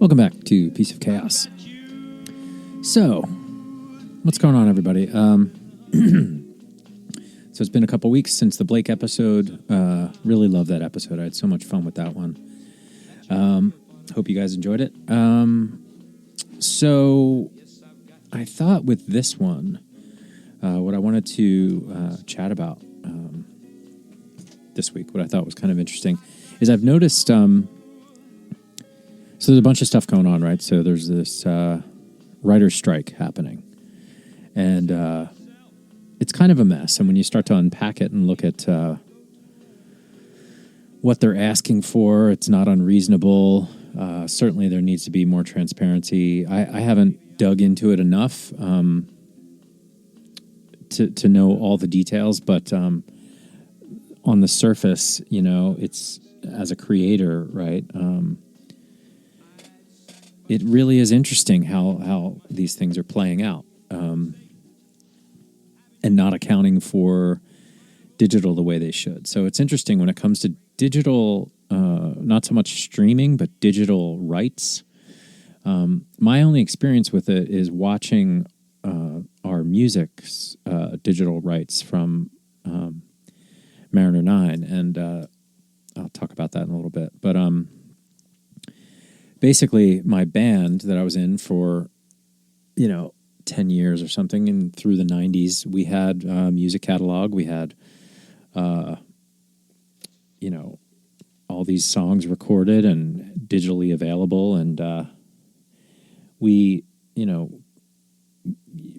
Welcome back to Piece of Chaos. So, what's going on, everybody? So it's been a couple weeks since the Blake episode. Really love that episode. I had so much fun with that one. Hope you guys enjoyed it. So I thought with this one, what I wanted to chat about this week, what I thought was kind of interesting, is I've noticed... So there's a bunch of stuff going on, right? So there's this writer's strike happening. And it's kind of a mess. And when you start to unpack it and look at what they're asking for, it's not unreasonable. Certainly there needs to be more transparency. I haven't dug into it enough to know all the details, but on the surface, you know, it's, as a creator, right, it really is interesting how these things are playing out, and not accounting for digital the way they should. So it's interesting when it comes to digital, not so much streaming, but digital rights. My only experience with it is watching our music's digital rights from Mariner 9, and I'll talk about that in a little bit. But basically, my band that I was in for, 10 years or something, and through the 90s, we had a music catalog. We had, all these songs recorded and digitally available. And we,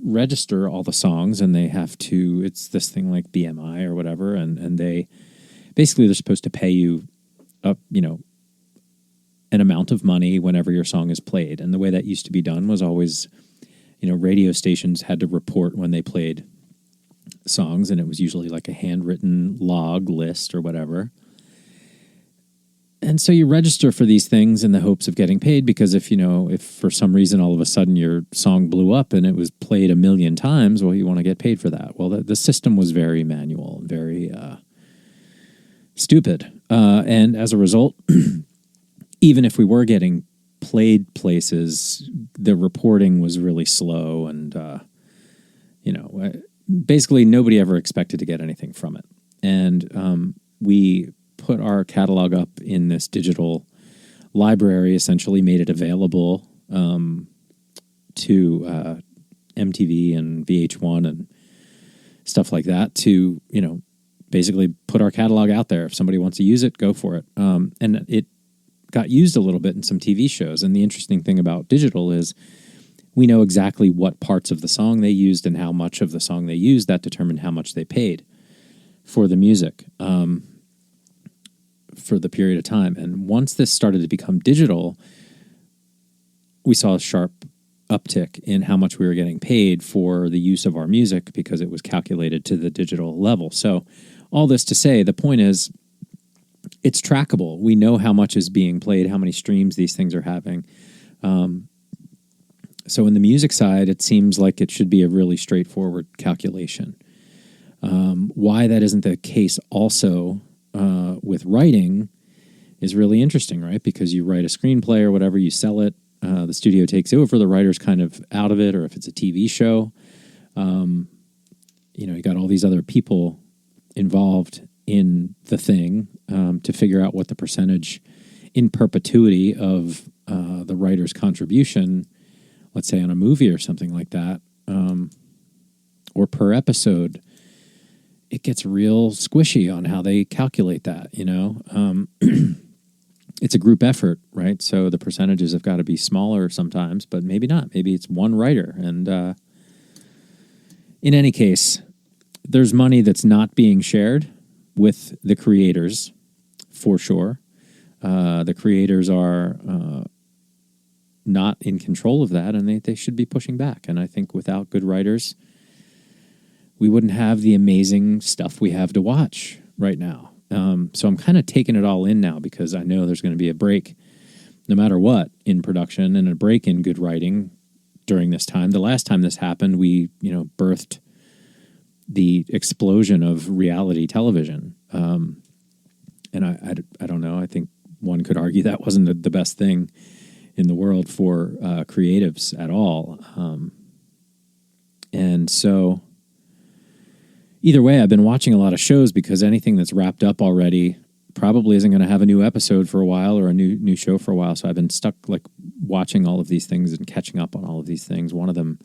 register all the songs, and they have to, it's this thing like BMI or whatever. And they, basically, they're supposed to pay you up, an amount of money whenever your song is played. And the way that used to be done was always, radio stations had to report when they played songs, and it was usually like a handwritten log list or whatever. And so you register for these things in the hopes of getting paid, because if for some reason all of a sudden your song blew up and it was played 1 million times, well, you want to get paid for that. Well, the system was very manual and very stupid. And as a result, even if we were getting played places, the reporting was really slow, and basically nobody ever expected to get anything from it. And we put our catalog up in this digital library, essentially made it available to MTV and VH1 and stuff like that to, basically put our catalog out there. If somebody wants to use it, go for it. And it got used a little bit in some TV shows. And the interesting thing about digital is we know exactly what parts of the song they used and how much of the song they used. That determined how much they paid for the music for the period of time. And once this started to become digital, we saw a sharp uptick in how much we were getting paid for the use of our music, because it was calculated to the digital level. So all this to say, the point is, it's trackable. We know how much is being played, how many streams these things are having. So in the music side, it seems like it should be a really straightforward calculation. Why that isn't the case also with writing is really interesting, right? Because you write a screenplay or whatever, you sell it, the studio takes over, the writer's kind of out of it, or if it's a TV show, you got all these other people involved in the thing to figure out what the percentage in perpetuity of the writer's contribution, let's say on a movie or something like that, or per episode, it gets real squishy on how they calculate that, It's a group effort, right? So the percentages have got to be smaller sometimes, but maybe not. Maybe it's one writer. And in any case, there's money that's not being shared with the creators, for sure. The creators are not in control of that, and they should be pushing back. And I think without good writers, we wouldn't have the amazing stuff we have to watch right now. So I'm kind of taking it all in now, because I know there's going to be a break, no matter what, in production, and a break in good writing during this time. The last time this happened, we birthed the explosion of reality television. And I don't know. I think one could argue that wasn't the best thing in the world for creatives at all. And so either way, I've been watching a lot of shows because anything that's wrapped up already probably isn't going to have a new episode for a while or a new show for a while. So I've been stuck like watching all of these things and catching up on all of these things. One of them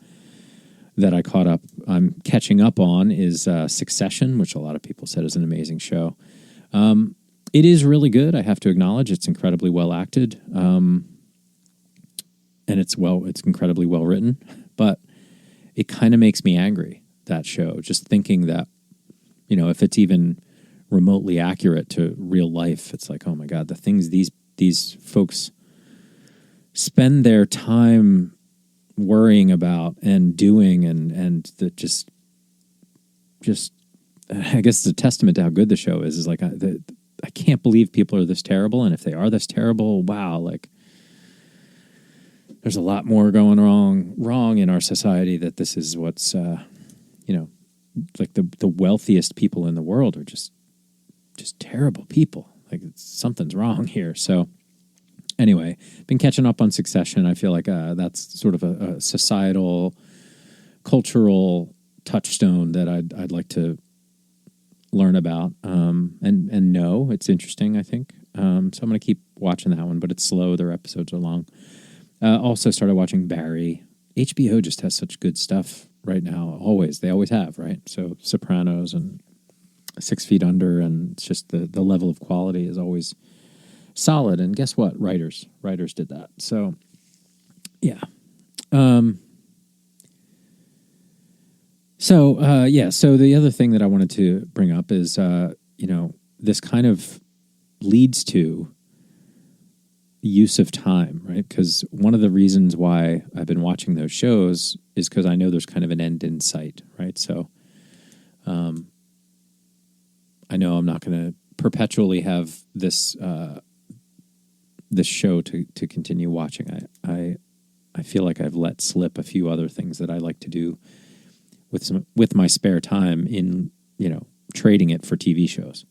that I'm catching up on is Succession, which a lot of people said is an amazing show. It is really good. I have to acknowledge it's incredibly well acted. And it's incredibly well written, but it kind of makes me angry, that show, just thinking that, if it's even remotely accurate to real life, it's like, oh my God, the things these folks spend their time worrying about and doing and that just I guess it's a testament to how good the show is like I can't believe people are this terrible, and if they are this terrible, wow, like there's a lot more going wrong in our society, that this is what's like the wealthiest people in the world are just terrible people. Like something's wrong here. So anyway, been catching up on Succession. I feel like that's sort of a societal, cultural touchstone that I'd like to learn about and know. It's interesting, I think. So I'm going to keep watching that one, but it's slow. Their episodes are long. Also started watching Barry. HBO just has such good stuff right now. They always have, right? So Sopranos and 6 Feet Under, and it's just the level of quality is always solid. And guess what? Writers did that. So yeah. So the other thing that I wanted to bring up is, this kind of leads to use of time, right? Because one of the reasons why I've been watching those shows is because I know there's kind of an end in sight, right? So I know I'm not going to perpetually have this show to continue watching. I feel like I've let slip a few other things that I like to do with my spare time in, trading it for TV shows.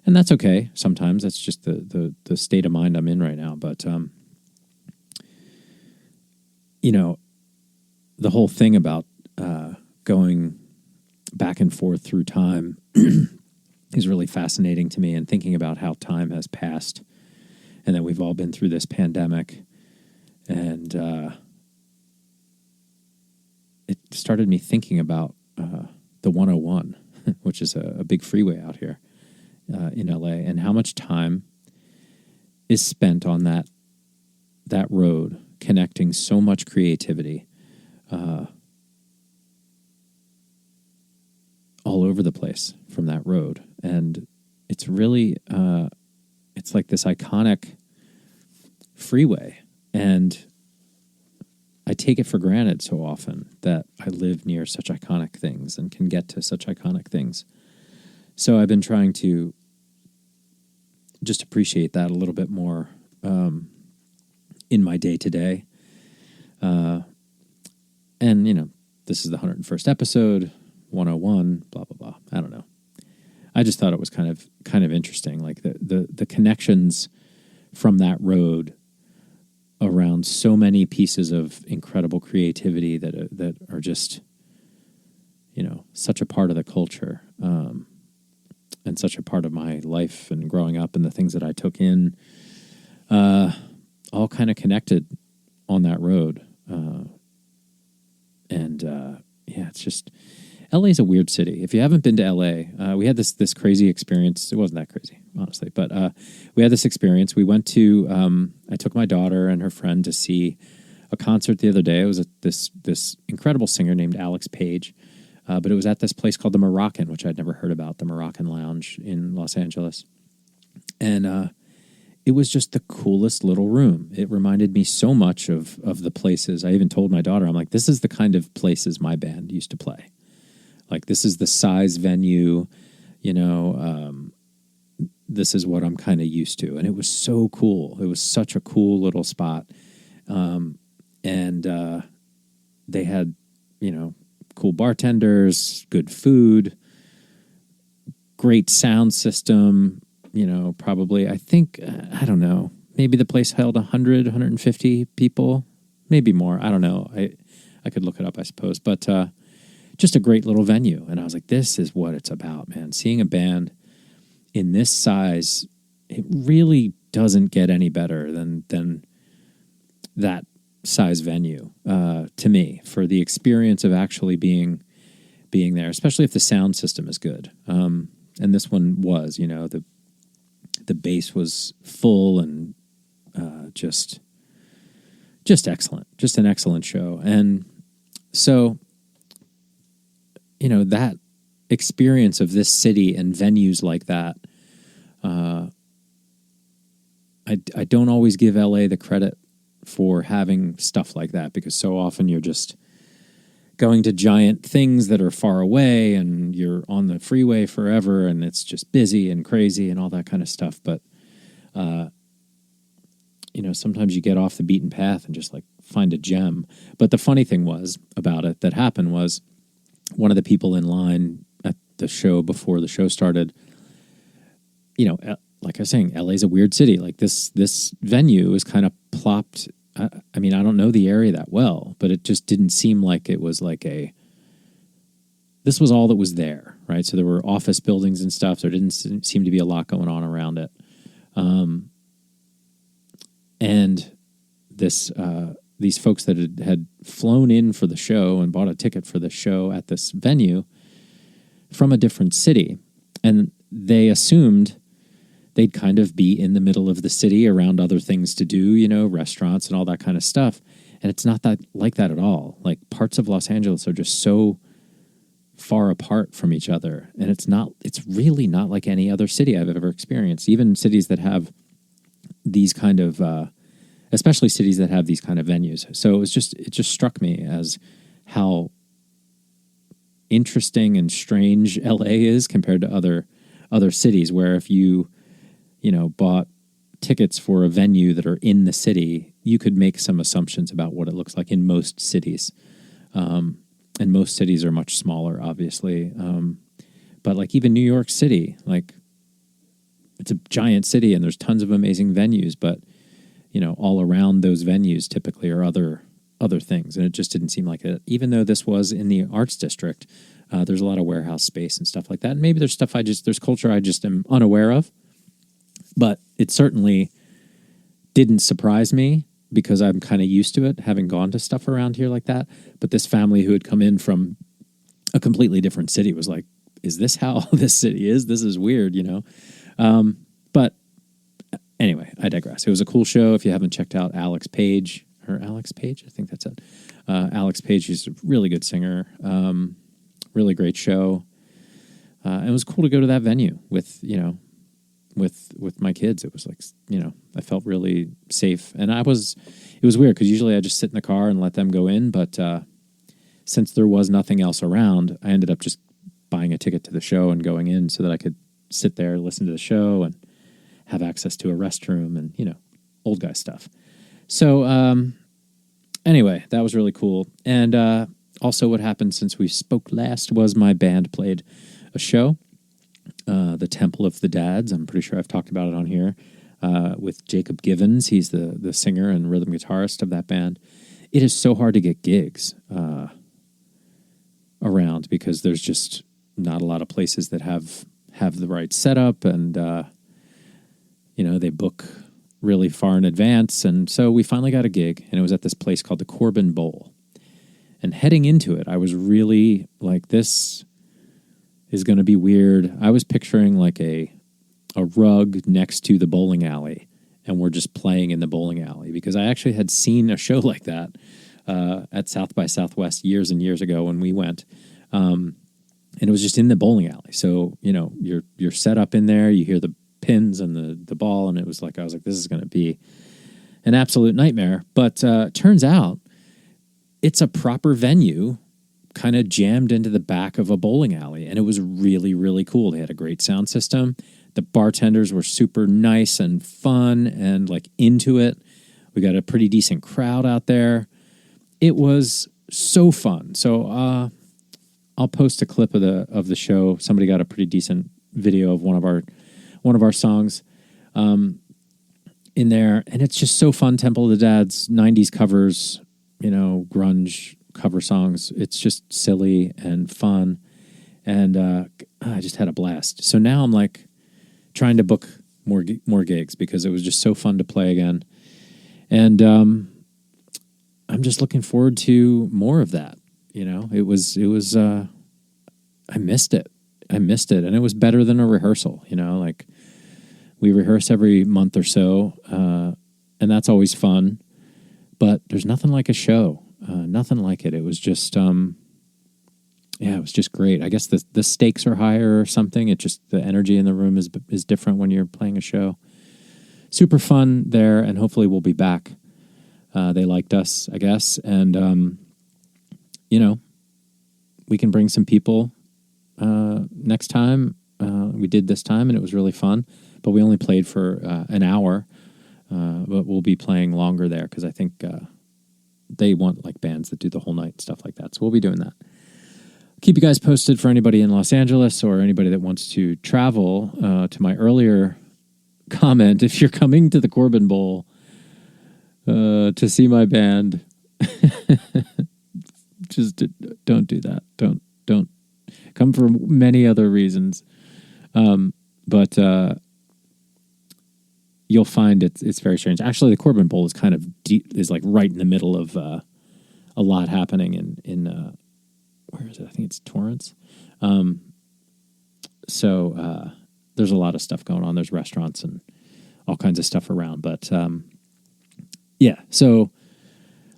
And that's okay. Sometimes that's just the state of mind I'm in right now. But, the whole thing about going back and forth through time is really fascinating to me, and thinking about how time has passed and that we've all been through this pandemic. And it started me thinking about the 101, which is a big freeway out here in LA, and how much time is spent on that road, connecting so much creativity all over the place from that road. And it's really it's like this iconic freeway, and I take it for granted so often that I live near such iconic things and can get to such iconic things. So I've been trying to just appreciate that a little bit more in my day-to-day. And, this is the 101st episode, 101, blah, blah, blah. I don't know. I just thought it was kind of interesting, like the connections from that road around so many pieces of incredible creativity that are just, such a part of the culture, and such a part of my life and growing up, and the things that I took in, all kind of connected on that road. It's just, LA is a weird city. If you haven't been to LA, we had this crazy experience. It wasn't that crazy, honestly, but we had this experience. We went to, I took my daughter and her friend to see a concert the other day. It was this incredible singer named Alex Page, but it was at this place called the Moroccan, which I'd never heard about, the Moroccan Lounge in Los Angeles. And it was just the coolest little room. It reminded me so much of the places. I even told my daughter, I'm like, this is the kind of places my band used to play. Like, this is the size venue, this is what I'm kind of used to. And it was so cool. It was such a cool little spot. And they had, cool bartenders, good food, great sound system, probably, I think, I don't know, maybe the place held 100, 150 people, maybe more. I don't know. I could look it up, I suppose. But just a great little venue. And I was like, this is what it's about, man. Seeing a band in this size, it really doesn't get any better than that size venue to me, for the experience of actually being there, especially if the sound system is good. And this one was, the bass was full and just excellent, just an excellent show. And so, that experience of this city and venues like that, I don't always give LA the credit for having stuff like that, because so often you're just going to giant things that are far away and you're on the freeway forever and it's just busy and crazy and all that kind of stuff. But, sometimes you get off the beaten path and just like find a gem. But the funny thing was about it that happened was, one of the people in line at the show before the show started, like I was saying, LA's a weird city. Like this venue is kind of plopped. I mean, I don't know the area that well, but it just didn't seem like it was like this was all that was there, right? So there were office buildings and stuff. There didn't seem to be a lot going on around it. And these folks that had flown in for the show and bought a ticket for the show at this venue from a different city, and they assumed they'd kind of be in the middle of the city around other things to do, restaurants and all that kind of stuff. And it's not that like that at all. Like, parts of Los Angeles are just so far apart from each other. And it's really not like any other city I've ever experienced. Even cities that have these kind of, especially cities that have these kind of venues. So it just struck me as how interesting and strange LA is compared to other cities, where if you bought tickets for a venue that are in the city, you could make some assumptions about what it looks like in most cities. And most cities are much smaller, obviously. But like even New York City, like, it's a giant city and there's tons of amazing venues, but all around those venues typically are other things. And it just didn't seem like it. Even though this was in the arts district, there's a lot of warehouse space and stuff like that. And maybe there's there's culture I just am unaware of. But it certainly didn't surprise me, because I'm kind of used to it, having gone to stuff around here like that. But this family who had come in from a completely different city was like, is this how this city is? This is weird, But anyway, I digress. It was a cool show. If you haven't checked out Alex Page, I think that's it. Alex Page, he's a really good singer. Really great show. And it was cool to go to that venue with my kids. It was like, I felt really safe. And it was weird, because usually I just sit in the car and let them go in. But since there was nothing else around, I ended up just buying a ticket to the show and going in so that I could sit there, listen to the show, and have access to a restroom and, old guy stuff. So anyway, that was really cool. And also what happened since we spoke last was my band played a show, the Temple of the Dads. I'm pretty sure I've talked about it on here, with Jacob Givens. He's the singer and rhythm guitarist of that band. It is so hard to get gigs around, because there's just not a lot of places that have the right setup, and they book really far in advance. And so we finally got a gig, and it was at this place called the Corbin Bowl. And heading into it, I was really like, this is going to be weird. I was picturing like a rug next to the bowling alley, and we're just playing in the bowling alley, because I actually had seen a show like that at South by Southwest years and years ago when we went. And it was just in the bowling alley. So, you're set up in there, you hear the pins and the ball, and I was like, this is going to be an absolute nightmare. But turns out it's a proper venue kind of jammed into the back of a bowling alley. And it was really, really cool. They had a great sound system. The bartenders were super nice and fun and like into it. We got a pretty decent crowd out there. It was so fun. So I'll post a clip of the show. Somebody got a pretty decent video of one of our songs. in there, and it's just so fun. Temple of the Dad's 90s covers, grunge cover songs. It's just silly and fun, and I just had a blast. So now I'm like trying to book more gigs because it was just so fun to play again, and I'm just looking forward to more of that. It was I missed it, and it was better than a rehearsal. Like we rehearse every month or so, and that's always fun. But there's nothing like a show, nothing like it. It was just, it was just great. I guess the stakes are higher or something. It just the energy in the room is different when you're playing a show. Super fun there, and hopefully we'll be back. They liked us, I guess, and we can bring some people next time. We did this time, and it was really fun. But we only played for an hour, but we'll be playing longer there because I think they want like bands that do the whole night, stuff like that. So we'll be doing that. Keep you guys posted for anybody in Los Angeles or anybody that wants to travel. To my earlier comment, if you're coming to the Corbin Bowl to see my band, just don't do that. Don't come for many other reasons. But you'll find it's very strange. Actually, the Corbin Bowl is kind of is like right in the middle of a lot happening in where is it? I think it's Torrance. So there's a lot of stuff going on. There's restaurants and all kinds of stuff around. But so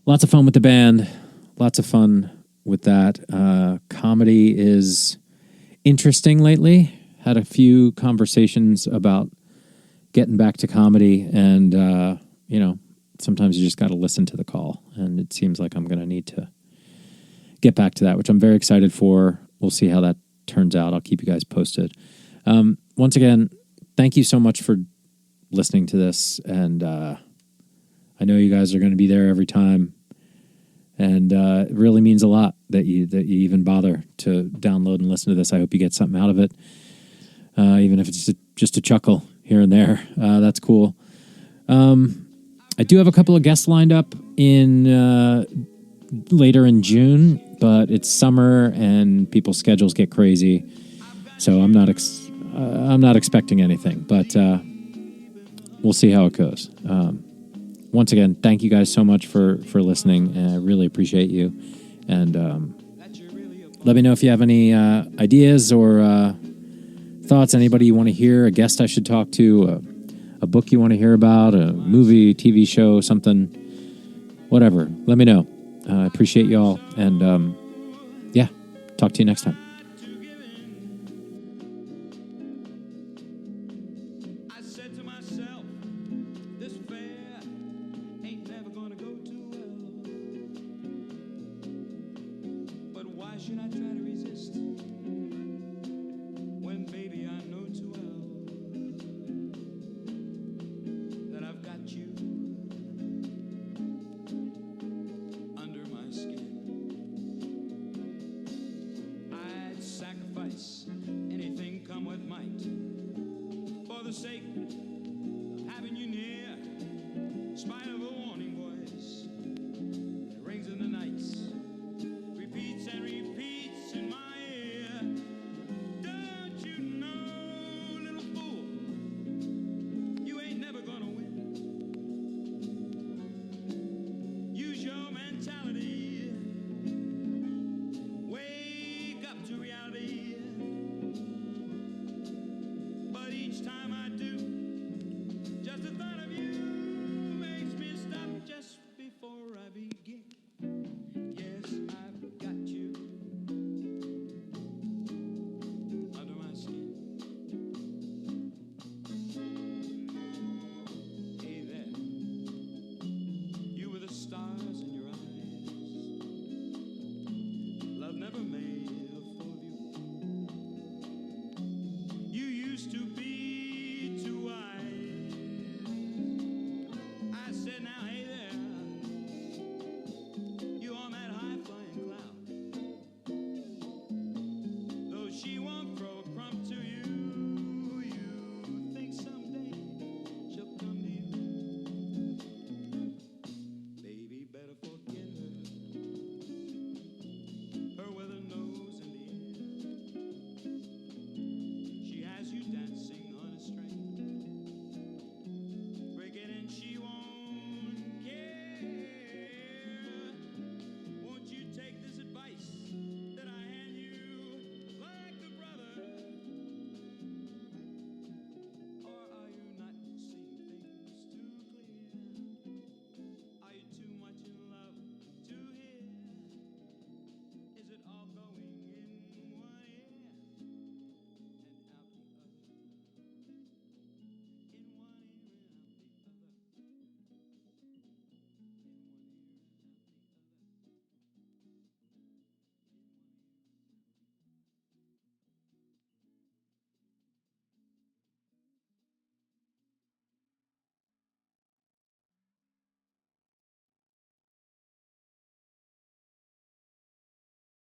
lots of fun with the band. Lots of fun with that. Comedy is interesting lately. Had a few conversations about getting back to comedy, and sometimes you just got to listen to the call, and it seems like I'm going to need to get back to that, which I'm very excited for. We'll see how that turns out. I'll keep you guys posted. Once again, thank you so much for listening to this, and I know you guys are going to be there every time, and it really means a lot that you even bother to download and listen to this. I hope you get something out of it, even if it's just a chuckle here and there. That's cool. I do have a couple of guests lined up in later in June, but it's summer and people's schedules get crazy, so I'm not expecting anything. But we'll see how it goes. Once again, thank you guys so much for listening. I really appreciate you, and let me know if you have any ideas or thoughts, anybody you want to hear, a guest I should talk to, a book you want to hear about, a movie, TV show, something, whatever. Let me know. I appreciate y'all, and talk to you next time. I said to myself, this affair ain't never gonna go too well, but why should I try?